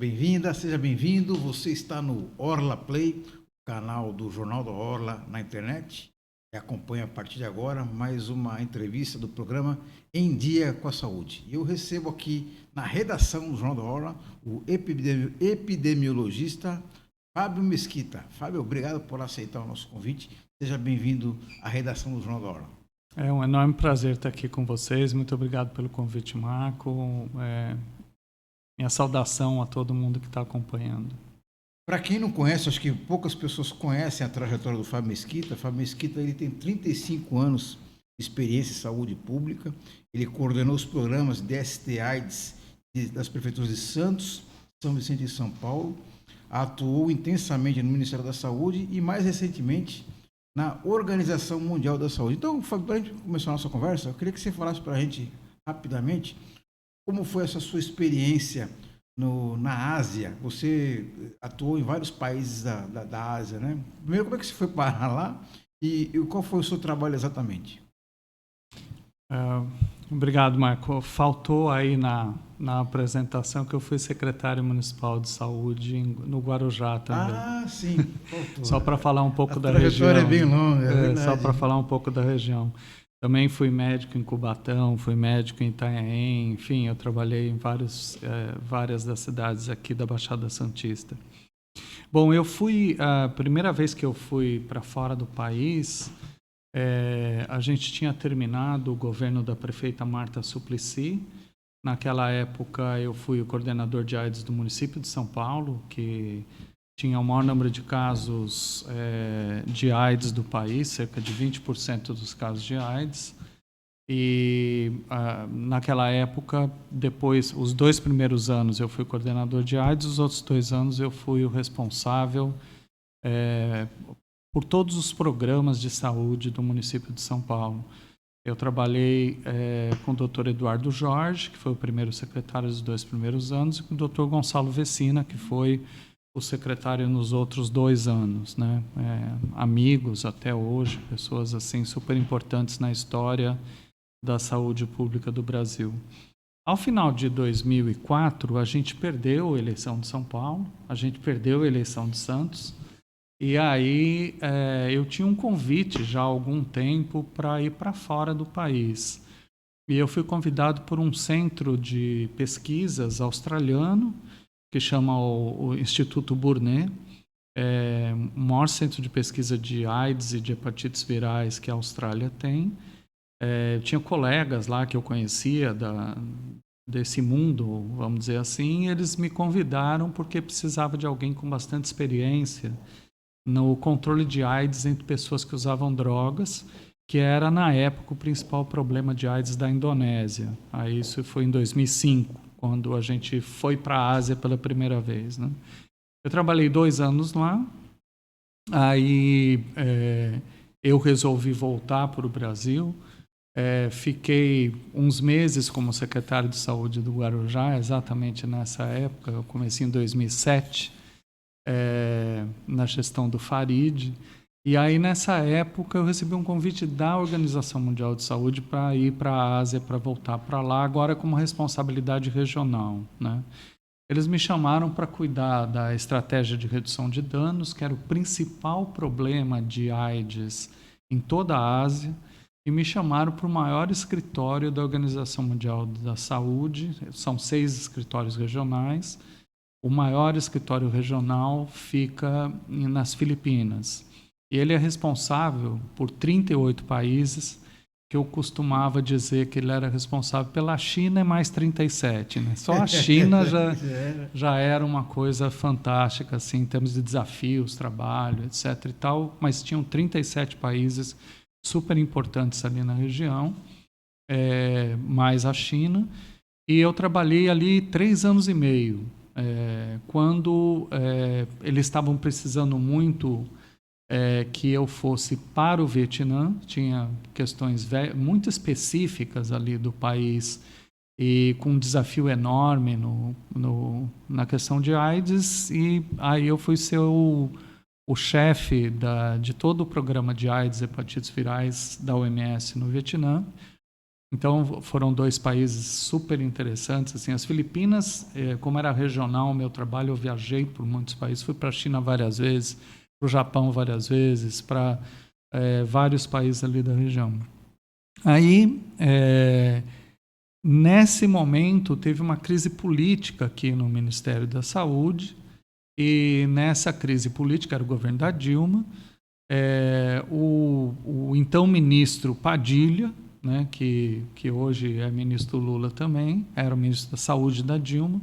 bem-vinda, seja bem-vindo. Você está no Orla Play, canal do Jornal da Orla na internet. E acompanha a partir de agora mais uma entrevista do programa Em Dia com a Saúde. E eu recebo aqui na redação do Jornal da Orla o epidemiologista Fábio Mesquita. Fábio, obrigado por aceitar o nosso convite. Seja bem-vindo à redação do Jornal da Orla. É um enorme prazer estar aqui com vocês. Muito obrigado pelo convite, Marco. Minha saudação a todo mundo que está acompanhando. Para quem não conhece, acho que poucas pessoas conhecem a trajetória do Fábio Mesquita. Fábio Mesquita ele tem 35 anos de experiência em saúde pública. Ele coordenou os programas DST-AIDS das prefeituras de Santos, São Vicente e São Paulo. Atuou intensamente no Ministério da Saúde e, mais recentemente, na Organização Mundial da Saúde. Então, Fábio, para a gente começar a nossa conversa, eu queria que você falasse para a gente, rapidamente, como foi essa sua experiência na Ásia? Você atuou em vários países da Ásia, né? Primeiro, como é que você foi parar lá e qual foi o seu trabalho exatamente? Obrigado, Marco. Faltou aí na apresentação que eu fui secretário municipal de saúde no Guarujá também. Ah, sim, faltou. Só para falar um pouco da região. A trajetória é bem longa, é verdade. Só para falar um pouco da região. Também fui médico em Cubatão, fui médico em Itanhaém, enfim, eu trabalhei em várias das cidades aqui da Baixada Santista. Bom, a primeira vez que eu fui para fora do país, a gente tinha terminado o governo da prefeita Marta Suplicy. Naquela época eu fui o coordenador de AIDS do município de São Paulo, que tinha o maior número de casos de AIDS do país, cerca de 20% dos casos de AIDS. E naquela época, depois, os 2 primeiros anos eu fui coordenador de AIDS, os outros 2 anos eu fui o responsável por todos os programas de saúde do município de São Paulo. Eu trabalhei com o Dr. Eduardo Jorge, que foi o primeiro secretário dos 2 primeiros anos, e com o Dr. Gonçalo Vecina, que foi o secretário nos outros 2 anos, né? Amigos até hoje, pessoas assim super importantes na história da saúde pública do Brasil. Ao final de 2004, a gente perdeu a eleição de São Paulo, a gente perdeu a eleição de Santos, e aí eu tinha um convite já há algum tempo para ir para fora do país. E eu fui convidado por um centro de pesquisas australiano, que chama o Instituto Burnet, o maior centro de pesquisa de AIDS e de hepatites virais que a Austrália tem. Eu tinha colegas lá que eu conhecia desse mundo, vamos dizer assim, e eles me convidaram porque precisava de alguém com bastante experiência no controle de AIDS entre pessoas que usavam drogas, que era, na época, o principal problema de AIDS da Indonésia. Aí isso foi em 2005. Quando a gente foi para a Ásia pela primeira vez, né? Eu trabalhei 2 anos lá, aí eu resolvi voltar para o Brasil, fiquei uns meses como secretário de saúde do Guarujá, exatamente nessa época, eu comecei em 2007, na gestão do Farid, e aí nessa época eu recebi um convite da Organização Mundial de Saúde para ir para a Ásia, para voltar para lá, agora como responsabilidade regional, né? Eles me chamaram para cuidar da estratégia de redução de danos, que era o principal problema de AIDS em toda a Ásia, e me chamaram para o maior escritório da Organização Mundial da Saúde, são 6 escritórios regionais, o maior escritório regional fica nas Filipinas. E ele é responsável por 38 países, que eu costumava dizer que ele era responsável pela China e mais 37. Né? Só a China já era uma coisa fantástica, assim, em termos de desafios, trabalho, etc. e tal, mas tinham 37 países super importantes ali na região, mais a China. E eu trabalhei ali 3 anos e meio, quando eles estavam precisando muito que eu fosse para o Vietnã, tinha questões muito específicas ali do país e com um desafio enorme na questão de AIDS, e aí eu fui ser o chefe de todo o programa de AIDS e hepatites virais da OMS no Vietnã. Então, foram 2 países super interessantes. Assim, as Filipinas, como era regional o meu trabalho, eu viajei por muitos países. Fui para a China várias vezes, para o Japão várias vezes, para vários países ali da região. Aí, nesse momento, teve uma crise política aqui no Ministério da Saúde, e nessa crise política, era o governo da Dilma, o então ministro Padilha, né, que hoje é ministro Lula também, era o ministro da Saúde da Dilma,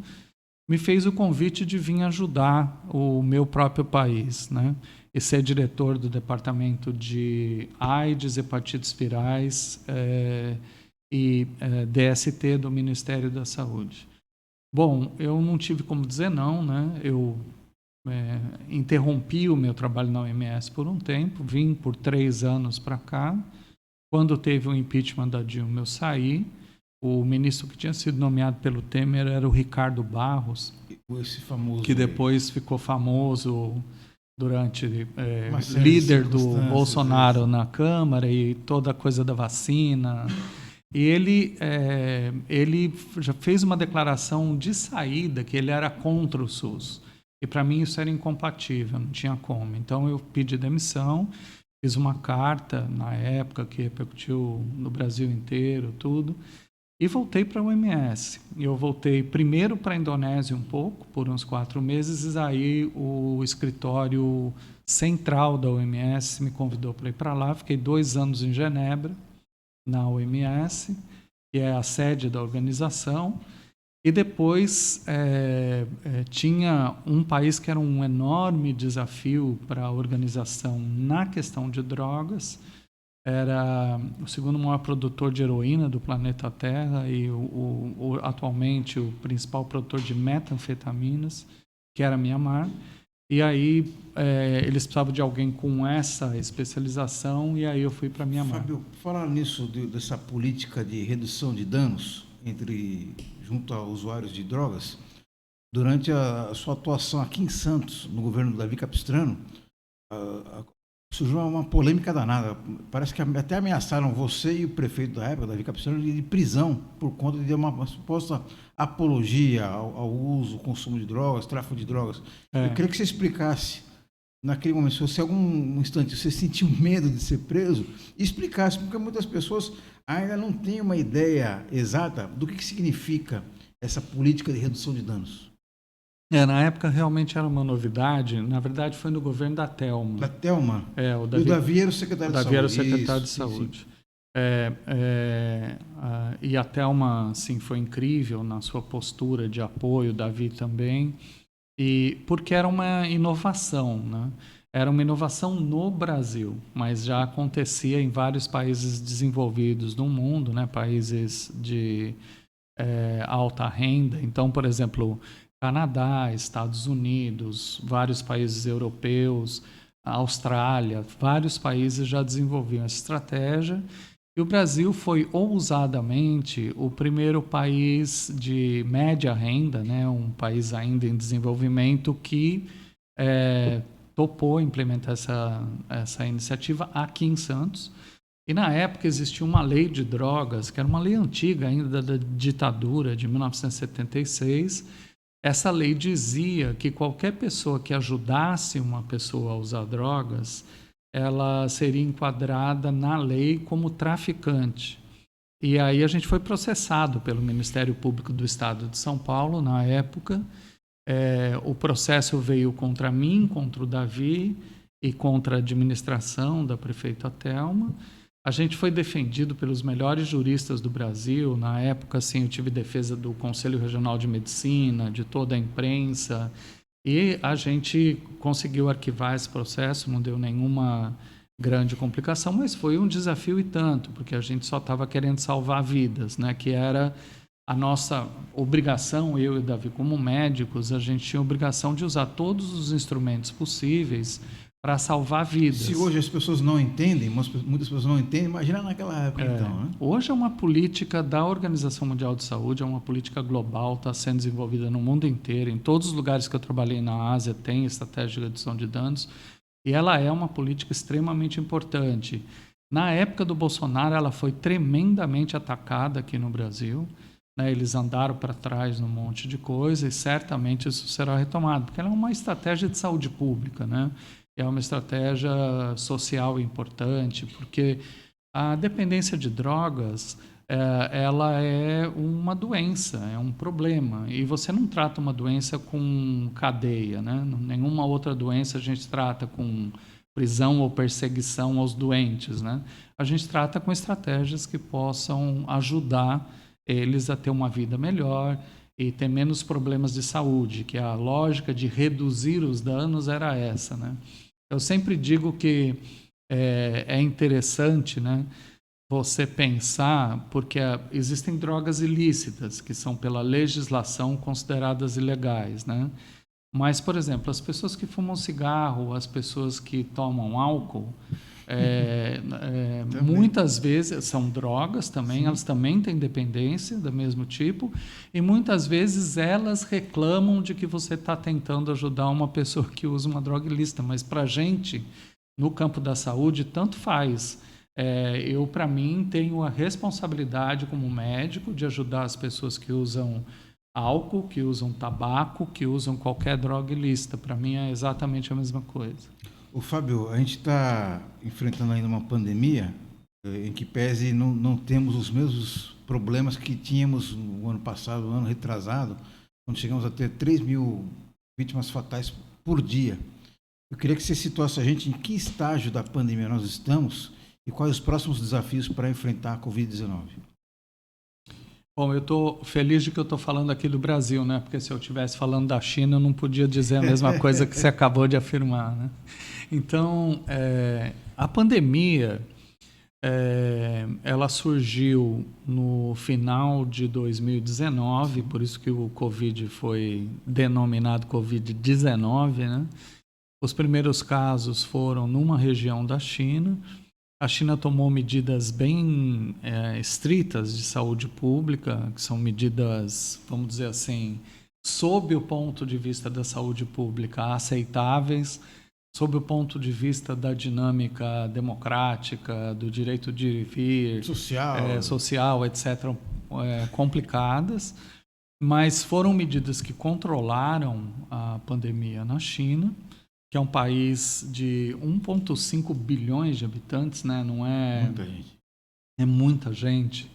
me fez o convite de vir ajudar o meu próprio país, né, e ser diretor do departamento de AIDS, hepatites virais e DST do Ministério da Saúde. Bom, eu não tive como dizer não, né? Eu interrompi o meu trabalho na OMS por um tempo, vim por 3 anos para cá. Quando teve o impeachment da Dilma, eu saí. O ministro que tinha sido nomeado pelo Temer era o Ricardo Barros, Esse famoso que depois ficou famoso durante série líder de do circunstâncias, Bolsonaro na Câmara e toda a coisa da vacina. E ele já fez uma declaração de saída que ele era contra o SUS. E para mim isso era incompatível, não tinha como. Então eu pedi demissão, fiz uma carta na época que repercutiu no Brasil inteiro, tudo, e voltei para a OMS. Eu voltei primeiro para a Indonésia um pouco, por uns 4 meses, e aí o escritório central da OMS me convidou para ir para lá. Fiquei 2 anos em Genebra, na OMS, que é a sede da organização. E depois tinha um país que era um enorme desafio para a organização na questão de drogas. Era o segundo maior produtor de heroína do planeta Terra e atualmente o principal produtor de metanfetaminas, que era Mianmar. E aí eles precisavam de alguém com essa especialização, e aí eu fui para Mianmar. Fábio, falar nisso, dessa política de redução de danos junto a usuários de drogas, durante a sua atuação aqui em Santos, no governo do Davi Capistrano, surgiu uma polêmica danada. Parece que até ameaçaram você e o prefeito da época, Davi Capistrano, de prisão por conta de uma suposta apologia ao uso, consumo de drogas, tráfico de drogas. Eu queria que você explicasse, naquele momento, se você, algum instante você sentiu medo de ser preso, e explicasse, porque muitas pessoas ainda não têm uma ideia exata do que significa essa política de redução de danos. Na época realmente era uma novidade. Na verdade foi no governo da Thelma. Da Thelma? O Davi era o secretário de saúde. O Davi era o secretário de saúde. E a Thelma, assim, foi incrível na sua postura de apoio, o Davi também, e porque era uma inovação, né? Era uma inovação no Brasil, mas já acontecia em vários países desenvolvidos do mundo, né? Países de alta renda. Então, por exemplo, Canadá, Estados Unidos, vários países europeus, Austrália, vários países já desenvolviam essa estratégia. E o Brasil foi ousadamente o primeiro país de média renda, né, um país ainda em desenvolvimento, que topou implementar essa iniciativa aqui em Santos. E na época existia uma lei de drogas, que era uma lei antiga ainda da ditadura de 1976. Essa lei dizia que qualquer pessoa que ajudasse uma pessoa a usar drogas, ela seria enquadrada na lei como traficante. E aí a gente foi processado pelo Ministério Público do Estado de São Paulo, na época. O processo veio contra mim, contra o Davi e contra a administração da prefeita Thelma. A gente foi defendido pelos melhores juristas do Brasil. Na época, assim, eu tive defesa do Conselho Regional de Medicina, de toda a imprensa, e a gente conseguiu arquivar esse processo, não deu nenhuma grande complicação, mas foi um desafio e tanto, porque a gente só estava querendo salvar vidas, né? Que era a nossa obrigação, eu e o Davi, como médicos, a gente tinha a obrigação de usar todos os instrumentos possíveis para salvar vidas. Se hoje as pessoas não entendem, muitas pessoas não entendem, imagina naquela época então, né? Hoje é uma política da Organização Mundial de Saúde, é uma política global, está sendo desenvolvida no mundo inteiro. Em todos os lugares que eu trabalhei na Ásia tem estratégia de redução de danos, e ela é uma política extremamente importante. Na época do Bolsonaro, ela foi tremendamente atacada aqui no Brasil, né? Eles andaram para trás num monte de coisa e certamente isso será retomado, porque ela é uma estratégia de saúde pública, né? É uma estratégia social importante, porque a dependência de drogas, ela é uma doença, é um problema. E você não trata uma doença com cadeia, né? Nenhuma outra doença a gente trata com prisão ou perseguição aos doentes, né? A gente trata com estratégias que possam ajudar eles a ter uma vida melhor e ter menos problemas de saúde, que a lógica de reduzir os danos era essa, né? Eu sempre digo que é interessante, né, você pensar, porque existem drogas ilícitas que são pela legislação consideradas ilegais, né? Mas, por exemplo, as pessoas que fumam cigarro, as pessoas que tomam álcool, muitas vezes são drogas também, elas também têm dependência do mesmo tipo, e muitas vezes elas reclamam de que você está tentando ajudar uma pessoa que usa uma droga ilícita, mas para a gente, no campo da saúde, tanto faz. Eu, para mim, tenho a responsabilidade como médico de ajudar as pessoas que usam álcool, que usam tabaco, que usam qualquer droga ilícita. Para mim é exatamente a mesma coisa. O Fábio, a gente está enfrentando ainda uma pandemia em que pese não temos os mesmos problemas que tínhamos no ano passado, no ano retrasado, quando chegamos a ter 3 mil vítimas fatais por dia. Eu queria que você situasse a gente em que estágio da pandemia nós estamos e quais os próximos desafios para enfrentar a Covid-19. Bom, eu estou feliz de que eu estou falando aqui do Brasil, né? Porque se eu estivesse falando da China, eu não podia dizer a mesma coisa que você acabou de afirmar, né? Então, a pandemia, ela surgiu no final de 2019, por isso que o Covid foi denominado Covid-19, né? Os primeiros casos foram numa região da China. A China tomou medidas bem estritas de saúde pública, que são medidas, vamos dizer assim, sob o ponto de vista da saúde pública, aceitáveis, sob o ponto de vista da dinâmica democrática, do direito de vir, social, etc., complicadas, mas foram medidas que controlaram a pandemia na China, que é um país de 1,5 bilhões de habitantes, né? Não é muita gente. É muita gente.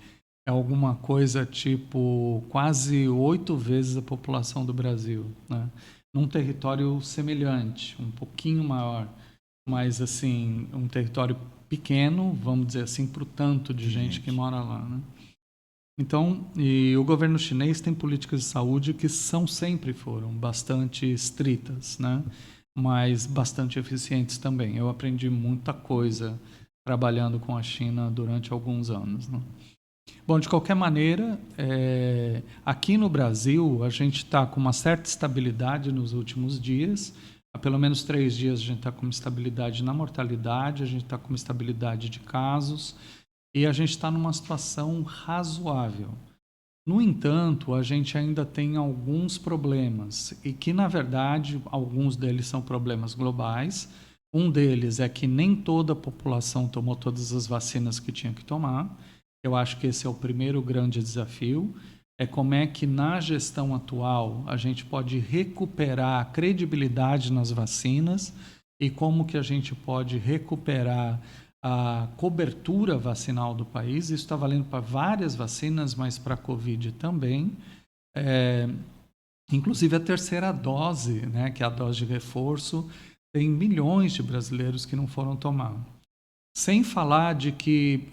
É alguma coisa tipo quase 8 vezes a população do Brasil, né? Num território semelhante, um pouquinho maior, mas assim, um território pequeno, vamos dizer assim, para o tanto de gente que mora lá, né? Então, e o governo chinês tem políticas de saúde que sempre foram bastante estritas, né? Mas bastante eficientes também. Eu aprendi muita coisa trabalhando com a China durante alguns anos, né? Bom, de qualquer maneira, aqui no Brasil, a gente está com uma certa estabilidade nos últimos dias. Há pelo menos 3 dias a gente está com uma estabilidade na mortalidade, a gente está com uma estabilidade de casos e a gente está numa situação razoável. No entanto, a gente ainda tem alguns problemas e que, na verdade, alguns deles são problemas globais. Um deles é que nem toda a população tomou todas as vacinas que tinha que tomar. Eu acho que esse é o primeiro grande desafio. É como é que, na gestão atual, a gente pode recuperar a credibilidade nas vacinas e como que a gente pode recuperar a cobertura vacinal do país. Isso está valendo para várias vacinas, mas para a Covid também. Inclusive a terceira dose, né, que é a dose de reforço, tem milhões de brasileiros que não foram tomar. Sem falar de que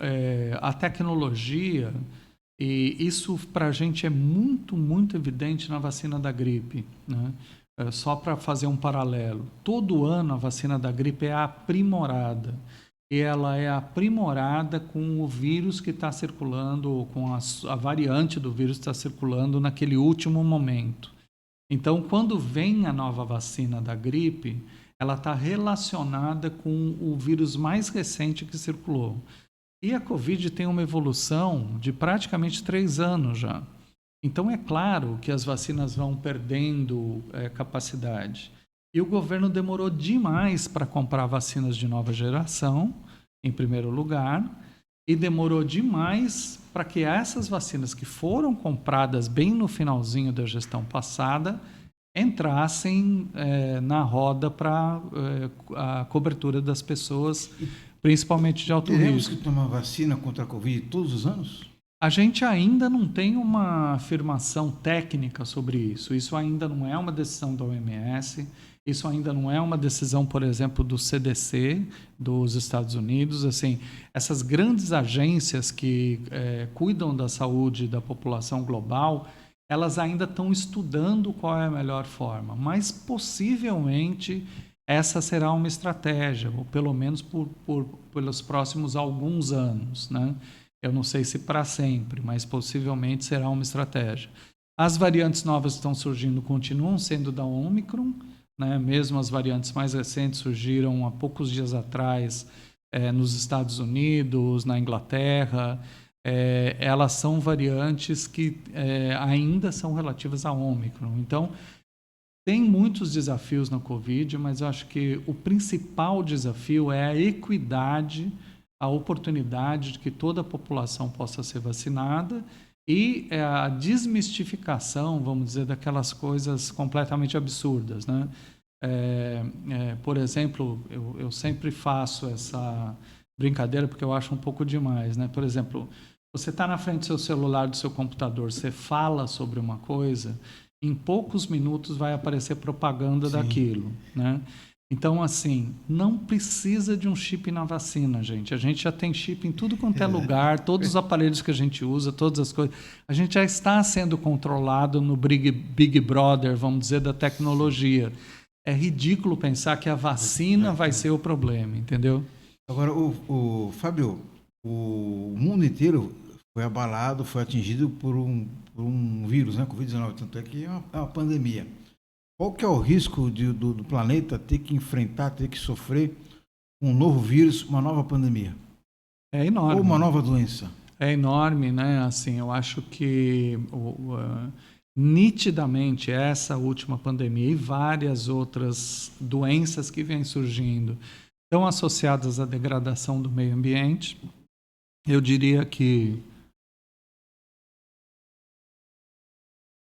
a tecnologia, e isso para a gente é muito, muito evidente na vacina da gripe, né? Só para fazer um paralelo, todo ano a vacina da gripe é aprimorada. E ela é aprimorada com o vírus que está circulando, com a variante do vírus que está circulando naquele último momento. Então, quando vem a nova vacina da gripe, ela está relacionada com o vírus mais recente que circulou. E a Covid tem uma evolução de praticamente 3 anos já. Então, é claro que as vacinas vão perdendo capacidade. E o governo demorou demais para comprar vacinas de nova geração, em primeiro lugar, e demorou demais para que essas vacinas que foram compradas bem no finalzinho da gestão passada entrassem na roda para a cobertura das pessoas, principalmente de alto Teremos risco. que tomar vacina contra a Covid todos os anos? A gente ainda não tem uma afirmação técnica sobre isso. Isso ainda não é uma decisão da OMS, isso ainda não é uma decisão, por exemplo, do CDC dos Estados Unidos. Assim, essas grandes agências que cuidam da saúde da população global, elas ainda estão estudando qual é a melhor forma, mas possivelmente essa será uma estratégia, ou pelo menos pelos próximos alguns anos, né? Eu não sei se para sempre, mas possivelmente será uma estratégia. As variantes novas que estão surgindo continuam sendo da Omicron, né? Mesmo as variantes mais recentes surgiram há poucos dias atrás nos Estados Unidos, na Inglaterra. Elas são variantes que ainda são relativas à Omicron. Então, tem muitos desafios na Covid, mas eu acho que o principal desafio é a equidade, a oportunidade de que toda a população possa ser vacinada e a desmistificação, vamos dizer, daquelas coisas completamente absurdas, né? Por exemplo, eu sempre faço essa brincadeira porque eu acho um pouco demais, né? Por exemplo, você está na frente do seu celular, do seu computador, você fala sobre uma coisa, em poucos minutos vai aparecer propaganda Sim. daquilo, né? Então, assim, não precisa de um chip na vacina, gente. A gente já tem chip em tudo quanto é lugar, todos os aparelhos que a gente usa, todas as coisas. A gente já está sendo controlado no Big Brother, vamos dizer, da tecnologia. É ridículo pensar que a vacina vai ser o problema, entendeu? Agora, Fábio, o mundo inteiro foi abalado, foi atingido por um vírus, né? Covid-19, tanto é que é uma pandemia. Qual que é o risco do planeta ter que enfrentar, ter que sofrer um novo vírus, uma nova pandemia? É enorme. Ou uma nova doença? É enorme, né? Assim, eu acho que nitidamente essa última pandemia e várias outras doenças que vêm surgindo estão associadas à degradação do meio ambiente. Eu diria que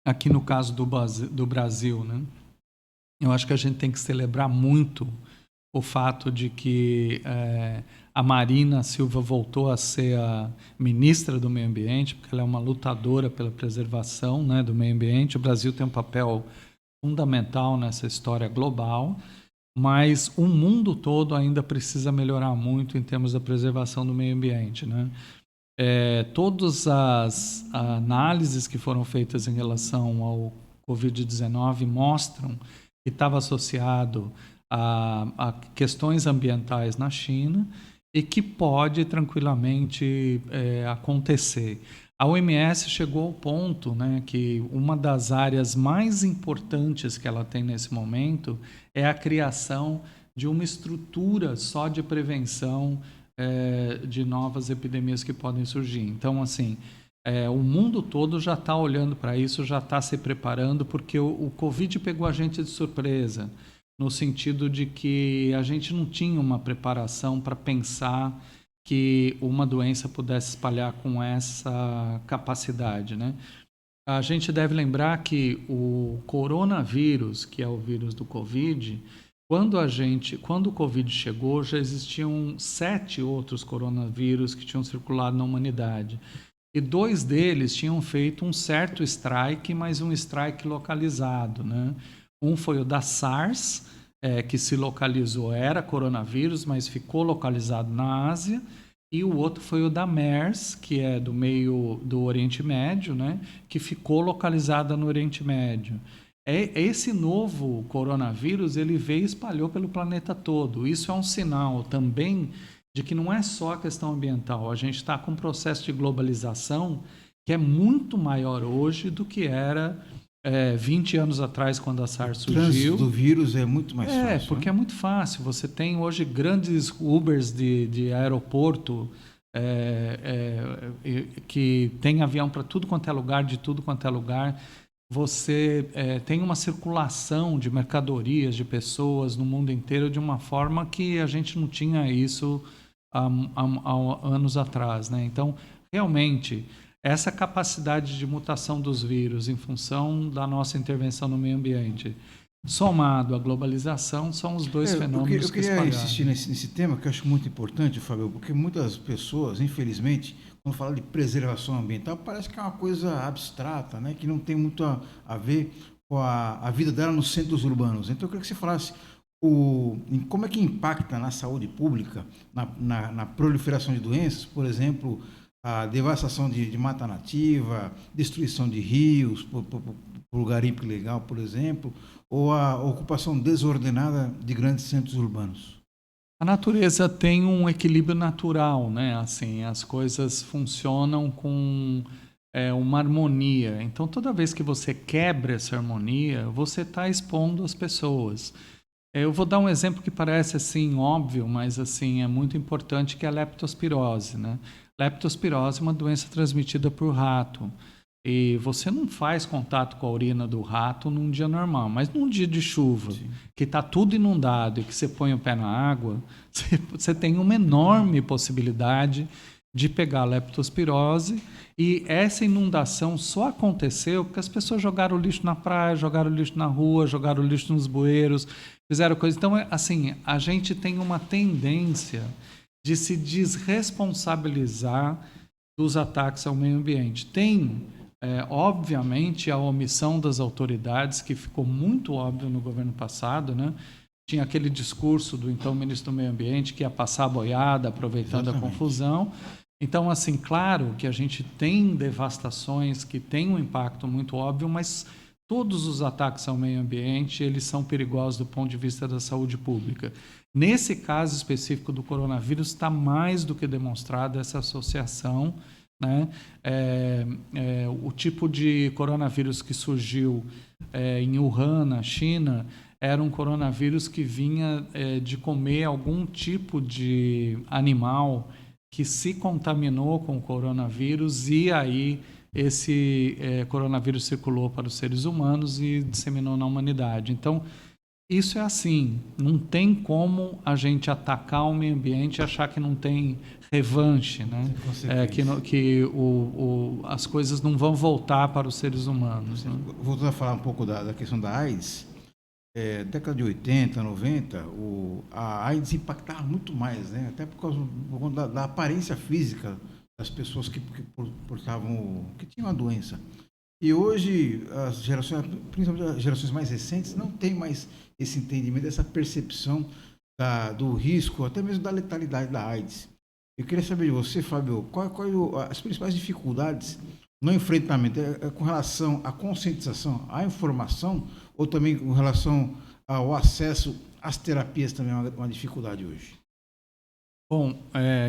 aqui no caso do Brasil, né? Eu acho que a gente tem que celebrar muito o fato de que a Marina Silva voltou a ser a ministra do Meio Ambiente, porque ela é uma lutadora pela preservação, né, do meio ambiente. O Brasil tem um papel fundamental nessa história global, mas o mundo todo ainda precisa melhorar muito em termos da preservação do meio ambiente, né? Todas as análises que foram feitas em relação ao Covid-19 mostram que estava associado a questões ambientais na China e que pode tranquilamente acontecer. A OMS chegou ao ponto, né, que uma das áreas mais importantes que ela tem nesse momento é a criação de uma estrutura só de prevenção de novas epidemias que podem surgir. Então, assim, o mundo todo já está olhando para isso, já está se preparando, porque o Covid pegou a gente de surpresa, no sentido de que a gente não tinha uma preparação para pensar que uma doença pudesse espalhar com essa capacidade, né? A gente deve lembrar que o coronavírus, que é o vírus do Covid, quando o Covid chegou, já existiam 7 outros coronavírus que tinham circulado na humanidade. E 2 deles tinham feito um certo strike, mas um strike localizado, né? Um foi o da SARS, que se localizou, era coronavírus, mas ficou localizado na Ásia. E o outro foi o da MERS, que é do meio do Oriente Médio, né? Que ficou localizada no Oriente Médio. Esse novo coronavírus, ele veio e espalhou pelo planeta todo. Isso é um sinal também de que não é só a questão ambiental. A gente está com um processo de globalização que é muito maior hoje do que era 20 anos atrás, quando a SARS surgiu. O trânsito do vírus é muito mais fácil. Porque né? é muito fácil. Você tem hoje grandes Ubers de aeroporto que tem avião para tudo quanto é lugar, de tudo quanto é lugar. Você tem uma circulação de mercadorias, de pessoas no mundo inteiro de uma forma que a gente não tinha isso há anos atrás, né? Então, realmente, essa capacidade de mutação dos vírus em função da nossa intervenção no meio ambiente, somado à globalização, são os dois fenômenos Eu que queria espalharam. insistir nesse tema, que eu acho muito importante, Fábio, porque muitas pessoas, infelizmente, quando falam de preservação ambiental, parece que é uma coisa abstrata, né? Que não tem muito a ver com a vida dela nos centros urbanos. Então, eu queria que você falasse como é que impacta na saúde pública, na proliferação de doenças, por exemplo, a devastação de mata nativa, destruição de rios por garimpo ilegal, por exemplo, ou a ocupação desordenada de grandes centros urbanos. A natureza tem um equilíbrio natural, né? Assim, as coisas funcionam com uma harmonia. Então, toda vez que você quebra essa harmonia, você está expondo as pessoas. Eu vou dar um exemplo que parece assim óbvio, mas assim é muito importante, que é a leptospirose, né? Leptospirose é uma doença transmitida por rato. E você não faz contato com a urina do rato num dia normal, mas num dia de chuva, Sim. que está tudo inundado e que você põe o pé na água, você tem uma enorme possibilidade de pegar leptospirose. E essa inundação só aconteceu porque as pessoas jogaram lixo na praia, jogaram lixo na rua, jogaram lixo nos bueiros, fizeram coisa. Então, assim, a gente tem uma tendência de se desresponsabilizar dos ataques ao meio ambiente. Tem, obviamente, a omissão das autoridades, que ficou muito óbvio no governo passado, né? Tinha aquele discurso do então ministro do Meio Ambiente que ia passar a boiada, aproveitando a Exatamente. confusão. Então, assim, claro que a gente tem devastações que têm um impacto muito óbvio, mas todos os ataques ao meio ambiente, eles são perigosos do ponto de vista da saúde pública. Nesse caso específico do coronavírus, está mais do que demonstrada essa associação, né? O tipo de coronavírus que surgiu em Wuhan, na China, era um coronavírus que vinha de comer algum tipo de animal que se contaminou com o coronavírus, e aí esse coronavírus circulou para os seres humanos e disseminou na humanidade. Então, isso é assim, não tem como a gente atacar o meio ambiente e achar que não tem revanche, né? Tem consequência. As coisas não vão voltar para os seres humanos, né? Voltando a falar um pouco da questão da AIDS, década de 80, 90, a AIDS impactava muito mais, né? Até por conta da aparência física das pessoas portavam, que tinham a doença. E hoje, as gerações, principalmente as gerações mais recentes, não têm mais esse entendimento, essa percepção do risco, até mesmo da letalidade da AIDS. Eu queria saber de você, Fábio, as principais dificuldades no enfrentamento com relação à conscientização, à informação, ou também com relação ao acesso às terapias, também é uma dificuldade hoje? Bom,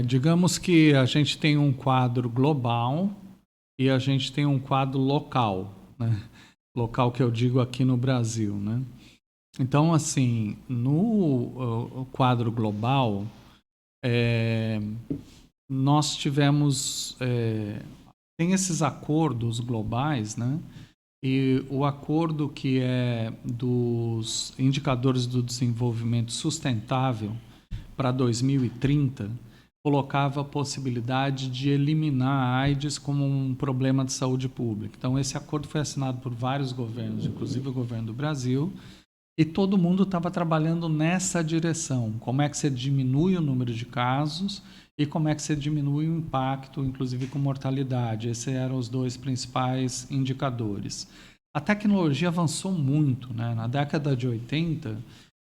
digamos que a gente tem um quadro global e a gente tem um quadro local, né? Local que eu digo aqui no Brasil, né? Então, assim, no quadro global, nós tivemos tem esses acordos globais, né? E o acordo que é dos indicadores do desenvolvimento sustentável para 2030 colocava a possibilidade de eliminar a AIDS como um problema de saúde pública. Então, esse acordo foi assinado por vários governos, inclusive o governo do Brasil, e todo mundo estava trabalhando nessa direção. Como é que você diminui o número de casos e como é que você diminui o impacto, inclusive com mortalidade. Esses eram os dois principais indicadores. A tecnologia avançou muito, né? Na década de 80,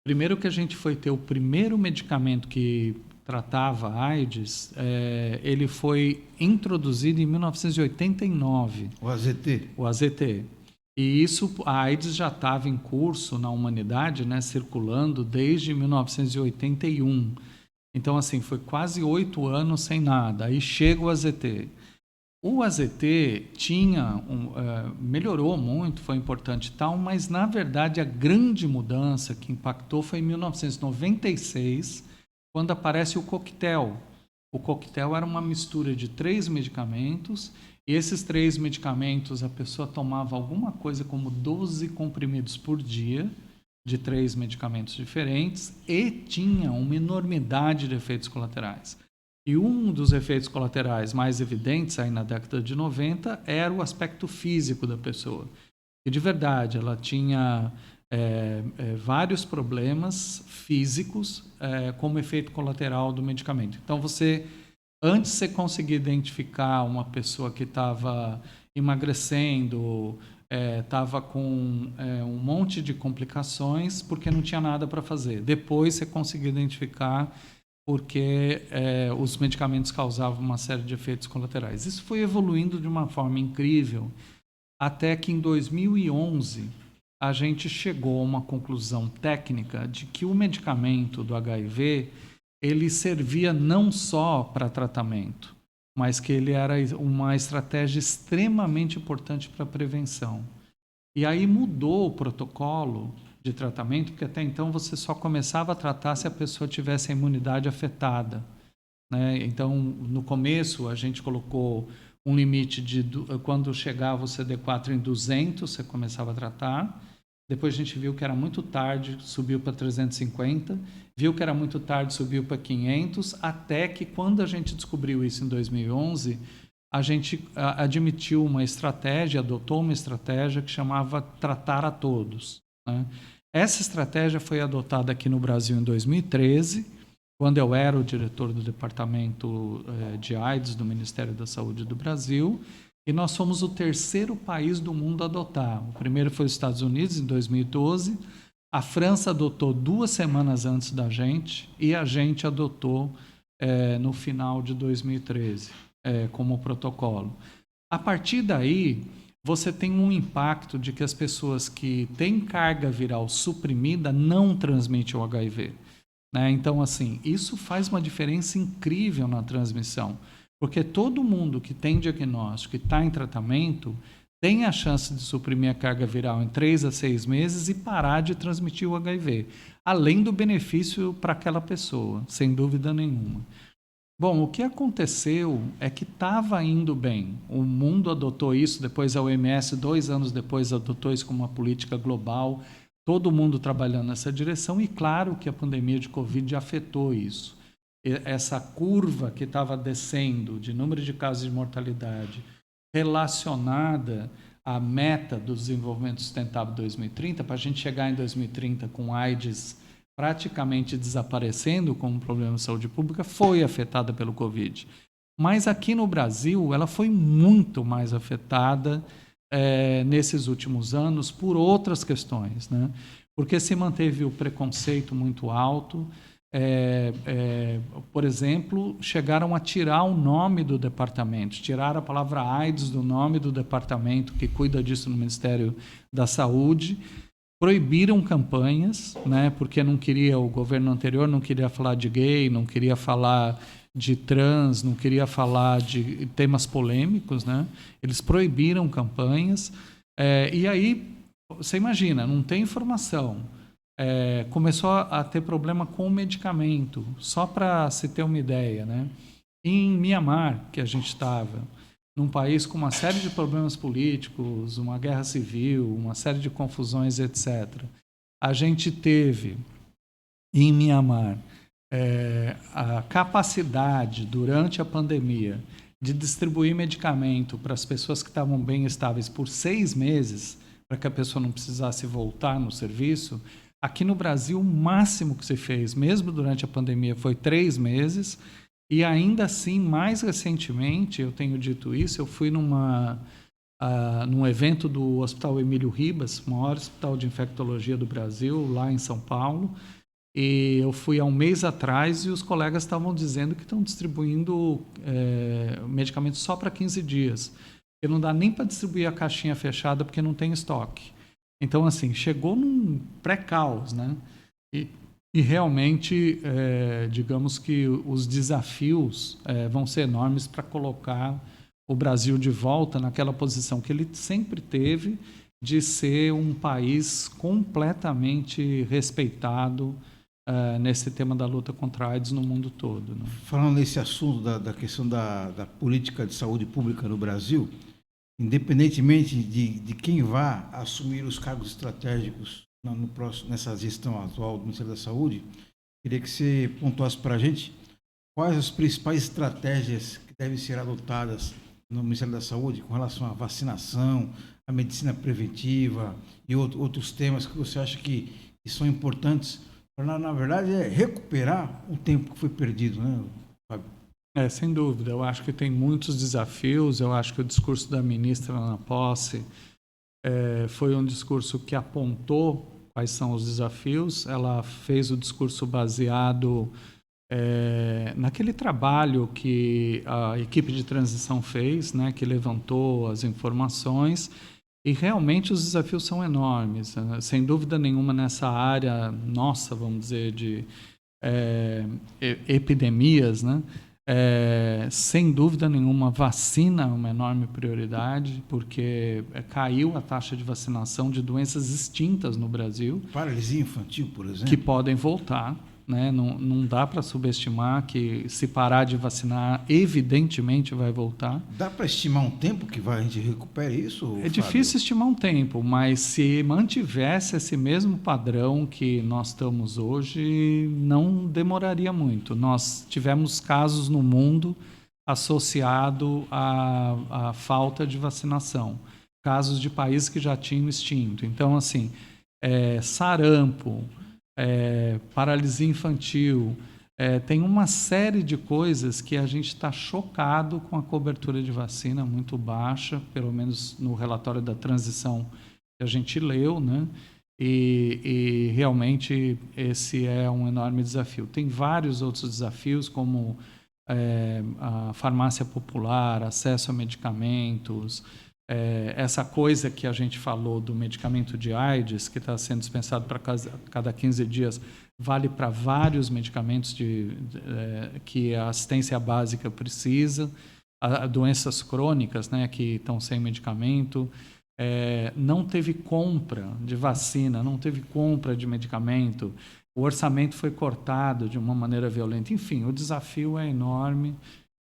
primeiro que a gente foi ter o primeiro medicamento que tratava AIDS, ele foi introduzido em 1989. O AZT? O AZT. E isso, a AIDS já estava em curso na humanidade, né, circulando desde 1981. Então, assim, foi quase 8 anos sem nada. Aí chega o AZT. O AZT melhorou muito, foi importante e tal, mas, na verdade, a grande mudança que impactou foi em 1996, quando aparece o coquetel. O coquetel era uma mistura de 3 medicamentos, e esses 3 medicamentos a pessoa tomava alguma coisa como 12 comprimidos por dia, de 3 medicamentos diferentes, e tinha uma enormidade de efeitos colaterais. E um dos efeitos colaterais mais evidentes aí na década de 90 era o aspecto físico da pessoa. E de verdade, ela tinha vários problemas físicos como efeito colateral do medicamento. Então, antes de você conseguir identificar uma pessoa que estava emagrecendo, estava com um monte de complicações, porque não tinha nada para fazer. Depois você conseguiu identificar porque os medicamentos causavam uma série de efeitos colaterais. Isso foi evoluindo de uma forma incrível, até que em 2011 a gente chegou a uma conclusão técnica de que o medicamento do HIV ele servia não só para tratamento, mas que ele era uma estratégia extremamente importante para a prevenção. E aí mudou o protocolo de tratamento, porque até então você só começava a tratar se a pessoa tivesse a imunidade afetada, né? Então, no começo, a gente colocou um limite quando chegava o CD4 em 200, você começava a tratar. Depois a gente viu que era muito tarde, subiu para 350. Viu que era muito tarde, subiu para 500. Até que, quando a gente descobriu isso em 2011, a gente admitiu uma estratégia, adotou uma estratégia que chamava tratar a todos, né? Essa estratégia foi adotada aqui no Brasil em 2013, quando eu era o diretor do Departamento de AIDS do Ministério da Saúde do Brasil, e nós fomos o terceiro país do mundo a adotar. O primeiro foi os Estados Unidos, em 2012, a França adotou 2 semanas antes da gente, e a gente adotou no final de 2013, como protocolo. A partir daí, você tem um impacto de que as pessoas que têm carga viral suprimida não transmitem o HIV. Né? Então, assim, isso faz uma diferença incrível na transmissão, porque todo mundo que tem diagnóstico, que está em tratamento, tem a chance de suprimir a carga viral em 3 a 6 meses e parar de transmitir o HIV, além do benefício para aquela pessoa, sem dúvida nenhuma. Bom, o que aconteceu é que estava indo bem. O mundo adotou isso, depois a OMS, 2 anos depois, adotou isso como uma política global, todo mundo trabalhando nessa direção, e claro que a pandemia de Covid afetou isso. Essa curva que estava descendo de número de casos de mortalidade relacionada à meta do desenvolvimento sustentável 2030, para a gente chegar em 2030 com AIDS praticamente desaparecendo como problema de saúde pública, foi afetada pelo Covid. Mas aqui no Brasil, ela foi muito mais afetada nesses últimos anos por outras questões, né? Porque se manteve o preconceito muito alto. Por exemplo, chegaram a tirar o nome do departamento, tiraram a palavra AIDS do nome do departamento que cuida disso no Ministério da Saúde. Proibiram campanhas, né, porque o governo anterior não queria falar de gay, não queria falar de trans, não queria falar de temas polêmicos, né? Eles proibiram campanhas. E aí, você imagina, não tem informação. Começou a ter problema com o medicamento, só para se ter uma ideia, né? Em Mianmar, que a gente estava, num país com uma série de problemas políticos, uma guerra civil, uma série de confusões, etc. A gente teve, em Mianmar, a capacidade, durante a pandemia, de distribuir medicamento para as pessoas que estavam bem estáveis por 6 meses, para que a pessoa não precisasse voltar no serviço. Aqui no Brasil, o máximo que se fez, mesmo durante a pandemia, foi 3 meses. E ainda assim, mais recentemente, eu tenho dito isso, eu fui num evento do Hospital Emílio Ribas, o maior hospital de infectologia do Brasil, lá em São Paulo. E eu fui há um mês atrás e os colegas estavam dizendo que estão distribuindo medicamentos só para 15 dias. Porque não dá nem para distribuir a caixinha fechada porque não tem estoque. Então, assim, chegou num pré-caos, né? E realmente, digamos que os desafios vão ser enormes para colocar o Brasil de volta naquela posição que ele sempre teve de ser um país completamente respeitado nesse tema da luta contra a AIDS no mundo todo, né? Falando nesse assunto da questão da política de saúde pública no Brasil, independentemente de quem vá assumir os cargos estratégicos nessa gestão atual do Ministério da Saúde, queria que você pontuasse para a gente quais as principais estratégias que devem ser adotadas no Ministério da Saúde com relação à vacinação, à medicina preventiva e outros temas que você acha que são importantes para, na verdade, recuperar o tempo que foi perdido, né, Fábio? Sem dúvida. Eu acho que tem muitos desafios. Eu acho que o discurso da ministra na posse foi um discurso que apontou quais são os desafios. Ela fez o discurso baseado naquele trabalho que a equipe de transição fez, né, que levantou as informações, e realmente os desafios são enormes, né? Sem dúvida nenhuma nessa área nossa, vamos dizer, de epidemias, né? Sem dúvida nenhuma, vacina é uma enorme prioridade, porque caiu a taxa de vacinação de doenças extintas no Brasil. Paralisia infantil, por exemplo. Que podem voltar, né? Não dá para subestimar que, se parar de vacinar, evidentemente vai voltar. Dá para estimar um tempo que a gente recupere isso, Fábio? Difícil estimar um tempo, mas se mantivesse esse mesmo padrão que nós estamos hoje, não demoraria muito. Nós tivemos casos no mundo associados à falta de vacinação, casos de países que já tinham extinto. Então, assim, sarampo, paralisia infantil, tem uma série de coisas que a gente está chocado com a cobertura de vacina muito baixa, pelo menos no relatório da transição que a gente leu, né? E realmente esse é um enorme desafio. Tem vários outros desafios, como a farmácia popular, acesso a medicamentos, essa coisa que a gente falou do medicamento de AIDS, que está sendo dispensado para cada 15 dias, vale para vários medicamentos que a assistência básica precisa, doenças crônicas, né, que estão sem medicamento. Não teve compra de vacina, não teve compra de medicamento, o orçamento foi cortado de uma maneira violenta. Enfim, o desafio é enorme.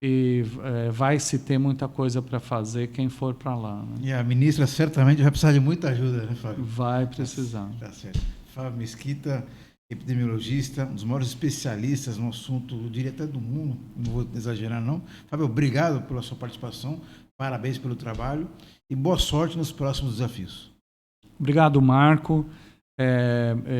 E vai se ter muita coisa para fazer quem for para lá, né? E a ministra certamente vai precisar de muita ajuda, né, Fábio? Vai precisar. Tá certo. Fábio Mesquita, epidemiologista, um dos maiores especialistas no assunto, eu diria até do mundo, não vou exagerar não. Fábio, obrigado pela sua participação, parabéns pelo trabalho e boa sorte nos próximos desafios. Obrigado, Marco.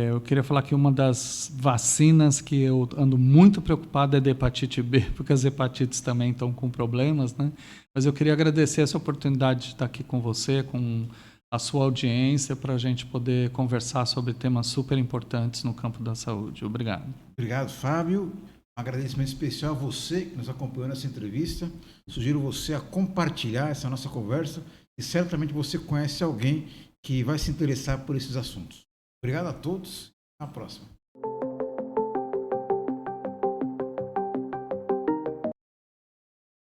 Eu queria falar que uma das vacinas que eu ando muito preocupado é da hepatite B, porque as hepatites também estão com problemas, né? Mas eu queria agradecer essa oportunidade de estar aqui com você, com a sua audiência, para a gente poder conversar sobre temas super importantes no campo da saúde. Obrigado. Obrigado, Fábio. Um agradecimento especial a você que nos acompanhou nessa entrevista. Sugiro você a compartilhar essa nossa conversa e certamente você conhece alguém que vai se interessar por esses assuntos. Obrigado a todos. Até a próxima.